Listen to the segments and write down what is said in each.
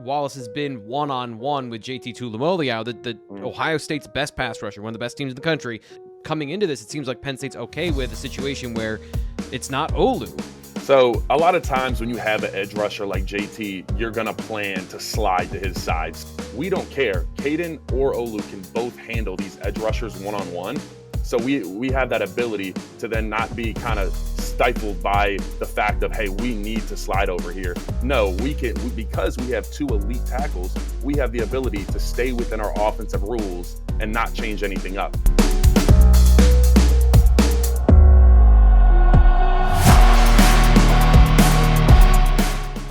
Wallace has been one-on-one with JT Tuimoloau, the Ohio State's best pass rusher, one of the best teams in the country. Coming into this, it seems like Penn State's okay with a situation where it's not Olu. So a lot of times when you have an edge rusher like JT, you're going to plan to slide to his sides. We don't care. Caedan or Olu can both handle these edge rushers one-on-one. So we have that ability to then not be kind of stifled by the fact of, hey, we need to slide over here. No, because we have two elite tackles, we have the ability to stay within our offensive rules and not change anything up.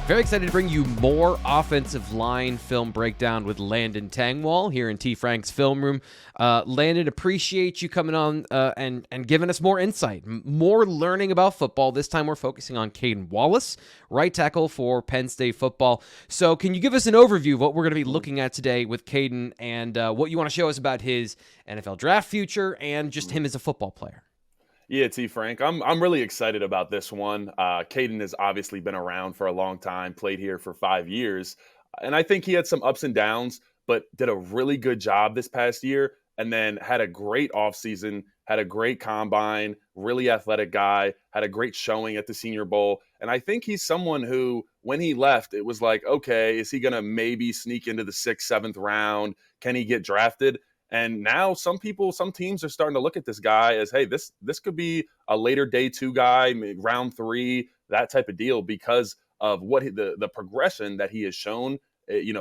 Very excited to bring you more offensive line film breakdown with Landon Tengwall here in T. Frank's film room. Landon, appreciate you coming on and giving us more insight, more learning about football. This time we're focusing on Caedan Wallace, right tackle for Penn State football. So can you give us an overview of what we're going to be looking at today with Caedan and what you want to show us about his NFL draft future and just him as a football player? Yeah, T. Frank, I'm really excited about this one. Caedan has obviously been around for a long time, played here for 5 years, and I think he had some ups and downs, but did a really good job this past year, and then had a great offseason, had a great combine, really athletic guy, had a great showing at the Senior Bowl, and I think he's someone who, when he left, it was like, okay, is he going to maybe sneak into the 6th, 7th round? Can he get drafted? And now some teams are starting to look at this guy as, hey, this could be a later day 2 guy, round 3, that type of deal, because of what the progression that he has shown,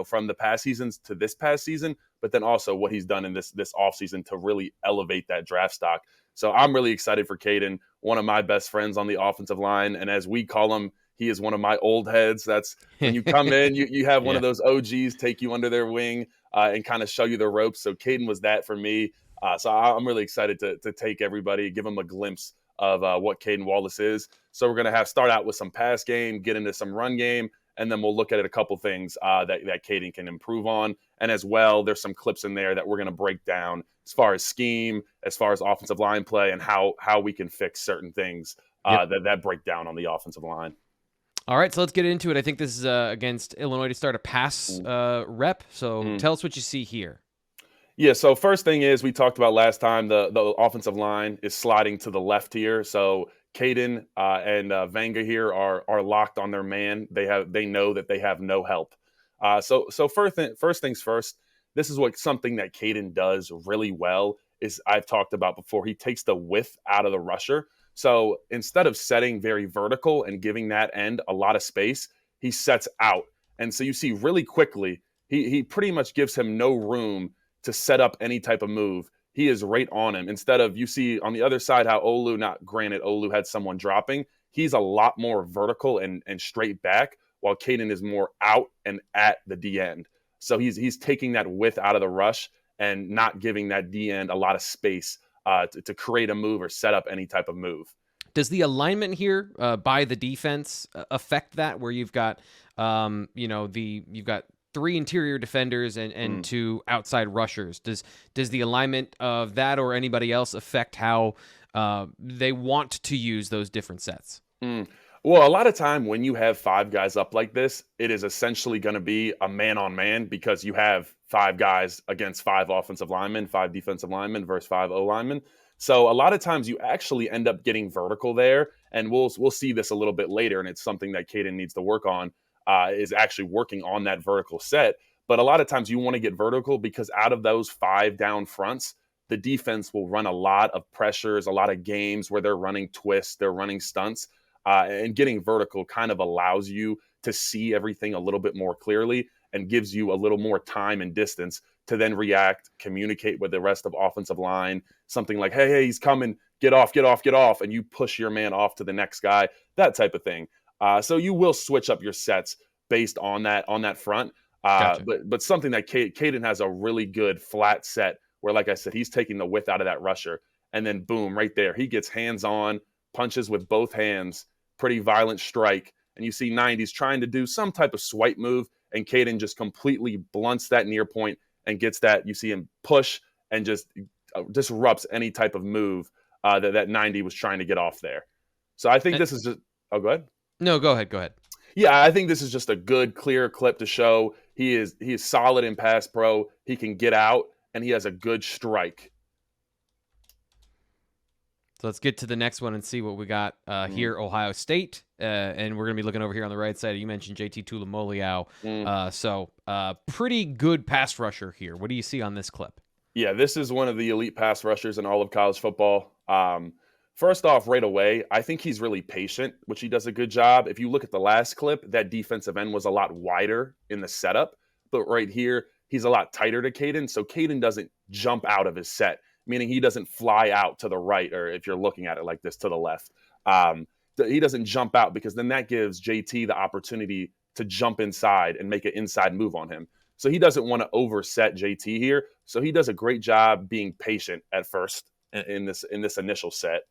from the past seasons to this past season, but then also what he's done in this offseason to really elevate that draft stock. So I'm really excited for Caedan, one of my best friends on the offensive line. And as we call him, he is one of my old heads. That's when you come in, you have one of those OGs take you under their wing and kind of show you the ropes. So Caedan was that for me. So I'm really excited to take everybody, give them a glimpse of what Caedan Wallace is. So we're going to start out with some pass game, get into some run game, and then we'll look at a couple things that Caedan can improve on. And as well, there's some clips in there that we're going to break down as far as scheme, as far as offensive line play, and how we can fix certain things that break down on the offensive line. All right, so let's get into it. I think this is against Illinois to start a pass rep. So tell us what you see here. Yeah, so first thing is, we talked about last time, the offensive line is sliding to the left here. So Caedan and Vanga here are locked on their man. They know that they have no help. So first things first, this is something that Caedan does really well is I've talked about before. He takes the width out of the rusher. So instead of setting very vertical and giving that end a lot of space, he sets out. And so you see really quickly, he pretty much gives him no room to set up any type of move. He is right on him. Instead of, you see on the other side how Olu had someone dropping. He's a lot more vertical and straight back, while Caedan is more out and at the D end. So he's taking that width out of the rush and not giving that D end a lot of space to create a move or set up any type of move. Does the alignment here by the defense affect that, where you've got, you've got 3 interior defenders and 2 outside rushers? Does the alignment of that or anybody else affect how they want to use those different sets? Well, a lot of time when you have 5 guys up like this, it is essentially going to be a man-on-man, because you have 5 guys against 5 offensive linemen, 5 defensive linemen versus 5 O-linemen. So a lot of times you actually end up getting vertical there, and we'll see this a little bit later, and it's something that Caedan needs to work on, is actually working on that vertical set. But a lot of times you want to get vertical because out of those 5 down fronts, the defense will run a lot of pressures, a lot of games where they're running twists, they're running stunts. And getting vertical kind of allows you to see everything a little bit more clearly and gives you a little more time and distance to then react, communicate with the rest of offensive line, something like, hey, he's coming, get off, and you push your man off to the next guy, that type of thing. So you will switch up your sets based on that front. Gotcha. But something that Caedan has a really good flat set where, like I said, he's taking the width out of that rusher, and then boom, right there, he gets hands-on, punches with both hands, pretty violent strike, and you see 90's trying to do some type of swipe move, and Caedan just completely blunts that near point and gets that. You see him push and just disrupts any type of move that 90 was trying to get off there. So I think this is just – oh, go ahead. No, go ahead. Yeah, I think this is just a good, clear clip to show He is solid in pass pro. He can get out, and he has a good strike. So let's get to the next one and see what we got here. Ohio State, and we're going to be looking over here on the right side. You mentioned JT Tuimoloau. So pretty good pass rusher here. What do you see on this clip? Yeah, this is one of the elite pass rushers in all of college football. First off, right away, I think he's really patient, which he does a good job. If you look at the last clip, that defensive end was a lot wider in the setup. But right here, he's a lot tighter to Caedan. So Caedan doesn't jump out of his set, meaning he doesn't fly out to the right, or if you're looking at it like this, to the left. He doesn't jump out, because then that gives JT the opportunity to jump inside and make an inside move on him. So he doesn't want to overset JT here. So he does a great job being patient at first in this initial set.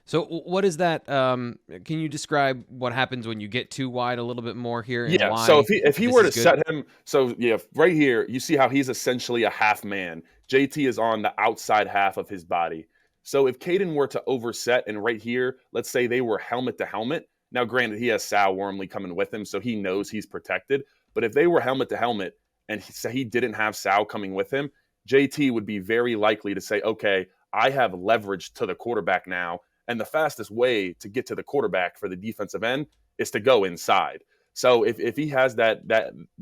So what is that? Can you describe what happens when you get too wide a little bit more here? And Yeah. why So if he were to good? set him, so yeah, right here, you see how he's essentially a half man. JT is on the outside half of his body. So if Caedan were to overset, and right here, let's say they were helmet to helmet. Now, granted, he has Sal Wormley coming with him, so he knows he's protected. But if they were helmet to helmet and he didn't have Sal coming with him, JT would be very likely to say, okay, I have leverage to the quarterback now. And the fastest way to get to the quarterback for the defensive end is to go inside. So if he has that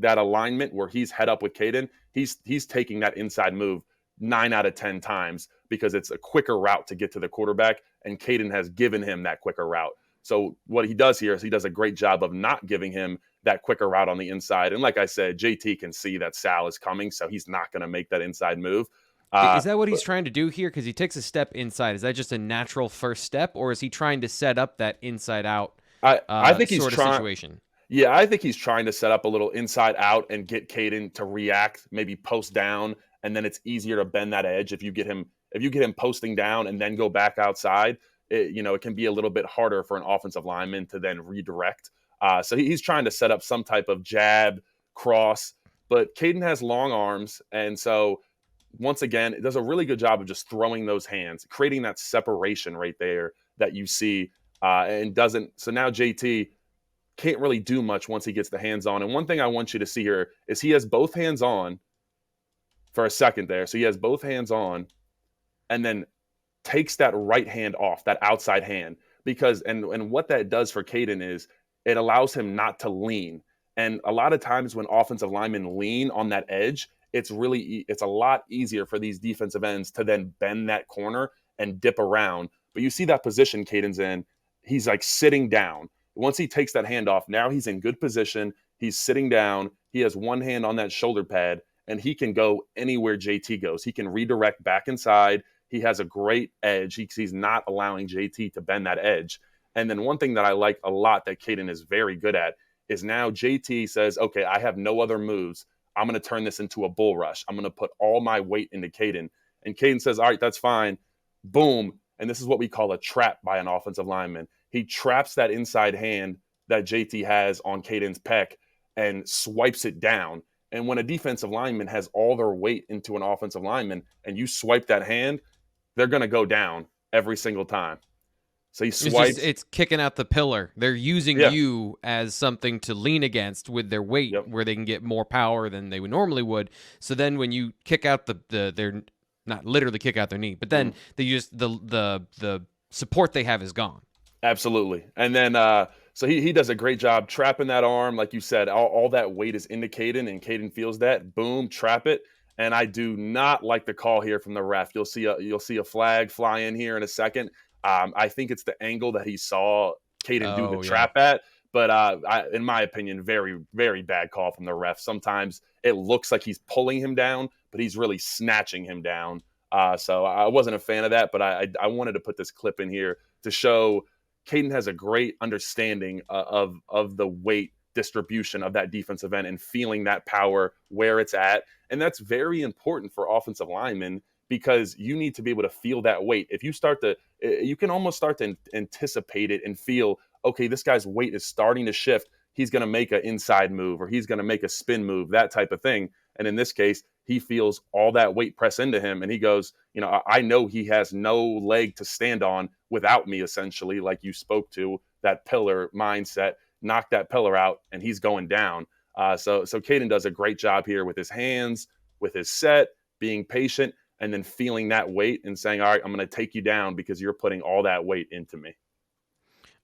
alignment where he's head up with Caedan, he's taking that inside move 9 out of 10 times, because it's a quicker route to get to the quarterback, and Caedan has given him that quicker route. So what he does here is he does a great job of not giving him that quicker route on the inside. And like I said, JT can see that Sal is coming, so he's not going to make that inside move. Is that what he's trying to do here? Because he takes a step inside. Is that just a natural first step, or is he trying to set up that inside out I think he's sort of situation? Yeah, I think he's trying to set up a little inside out and get Caedan to react, maybe post down, and then it's easier to bend that edge if you get him posting down and then go back outside. It can be a little bit harder for an offensive lineman to then redirect. So he's trying to set up some type of jab, cross, but Caedan has long arms, and so once again, it does a really good job of just throwing those hands, creating that separation right there that you see, and doesn't. So now JT can't really do much once he gets the hands on. And one thing I want you to see here is he has both hands on for a second there. So he has both hands on, and then takes that right hand off, that outside hand, because and what that does for Caedan is it allows him not to lean. And a lot of times when offensive linemen lean on that edge, it's a lot easier for these defensive ends to then bend that corner and dip around. But you see that position Caedan's in, he's like sitting down. Once he takes that hand off, now he's in good position. He's sitting down. He has one hand on that shoulder pad, and he can go anywhere JT goes. He can redirect back inside. He has a great edge. He's not allowing JT to bend that edge. And then one thing that I like a lot that Caedan is very good at is now JT says, okay, I have no other moves. I'm going to turn this into a bull rush. I'm going to put all my weight into Caedan. And Caedan says, all right, that's fine. Boom. And this is what we call a trap by an offensive lineman. He traps that inside hand that JT has on Caedan's pec and swipes it down. And when a defensive lineman has all their weight into an offensive lineman and you swipe that hand, they're going to go down every single time. So he swipes. It's kicking out the pillar. They're using you as something to lean against with their weight, where they can get more power than they would normally would. So then when you kick out they're not literally kick out their knee, but then they just the support they have is gone. Absolutely. And then so he does a great job trapping that arm. Like you said, all that weight is into Caedan, and Caedan feels that. Boom, trap it. And I do not like the call here from the ref. You'll see a flag fly in here in a second. I think it's the angle that he saw Caedan do the trap at. But in my opinion, very, very bad call from the ref. Sometimes it looks like he's pulling him down, but he's really snatching him down. So I wasn't a fan of that, but I wanted to put this clip in here to show Caedan has a great understanding of the weight distribution of that defensive end and feeling that power where it's at. And that's very important for offensive linemen, because you need to be able to feel that weight. If you can almost start to anticipate it and feel, okay, this guy's weight is starting to shift. He's going to make an inside move, or he's going to make a spin move, that type of thing. And in this case, he feels all that weight press into him, and he goes, I know he has no leg to stand on without me, essentially, like you spoke to, that pillar mindset, knock that pillar out, and he's going down. So Caedan does a great job here with his hands, with his set, being patient, and then feeling that weight and saying, all right, I'm going to take you down because you're putting all that weight into me.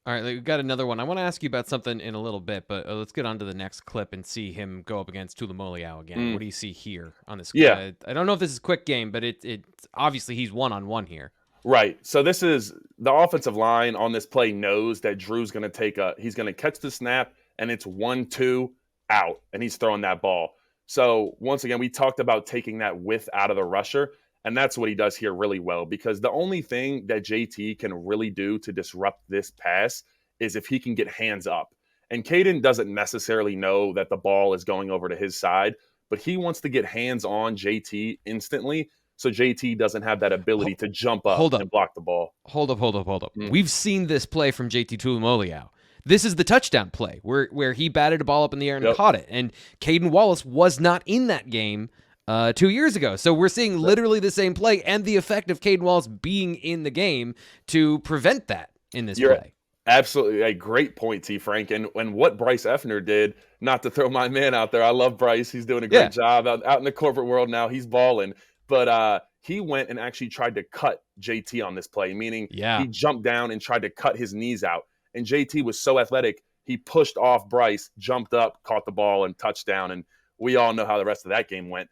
All right, we've got another one. I want to ask you about something in a little bit, but let's get on to the next clip and see him go up against Tuimoloau again. What do you see here on this? Yeah. I don't know if this is a quick game, but it obviously he's one-on-one here. Right. So this is the offensive line on this play knows that Drew's going to he's going to catch the snap, and it's 1-2 out, and he's throwing that ball. So once again, we talked about taking that width out of the rusher, and that's what he does here really well, because the only thing that JT can really do to disrupt this pass is if he can get hands up. And Caedan doesn't necessarily know that the ball is going over to his side, but he wants to get hands on JT instantly, so JT doesn't have that ability to jump up and block the ball. Hold up. We've seen this play from JT Tuimoloau. This is the touchdown play where he batted a ball up in the air and caught it. And Caedan Wallace was not in that game 2 years ago. So we're seeing literally the same play and the effect of Caedan Wallace being in the game to prevent that in this play. Absolutely a great point, T. Frank. And what Bryce Effner did, not to throw my man out there, I love Bryce. He's doing a great job out in the corporate world now. He's balling. But he went and actually tried to cut JT on this play, meaning he jumped down and tried to cut his knees out. And JT was so athletic, he pushed off Bryce, jumped up, caught the ball, and touchdown. And we all know how the rest of that game went.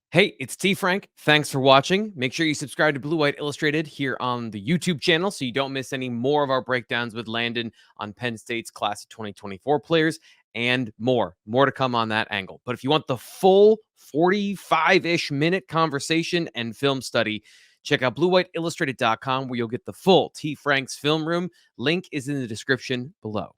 Hey, it's T. Frank. Thanks for watching. Make sure you subscribe to Blue White Illustrated here on the YouTube channel so you don't miss any more of our breakdowns with Landon on Penn State's class of 2024 players and more. More to come on that angle. But if you want the full 45-ish minute conversation and film study, check out BlueWhiteIllustrated.com where you'll get the full T. Frank's film room. Link is in the description below.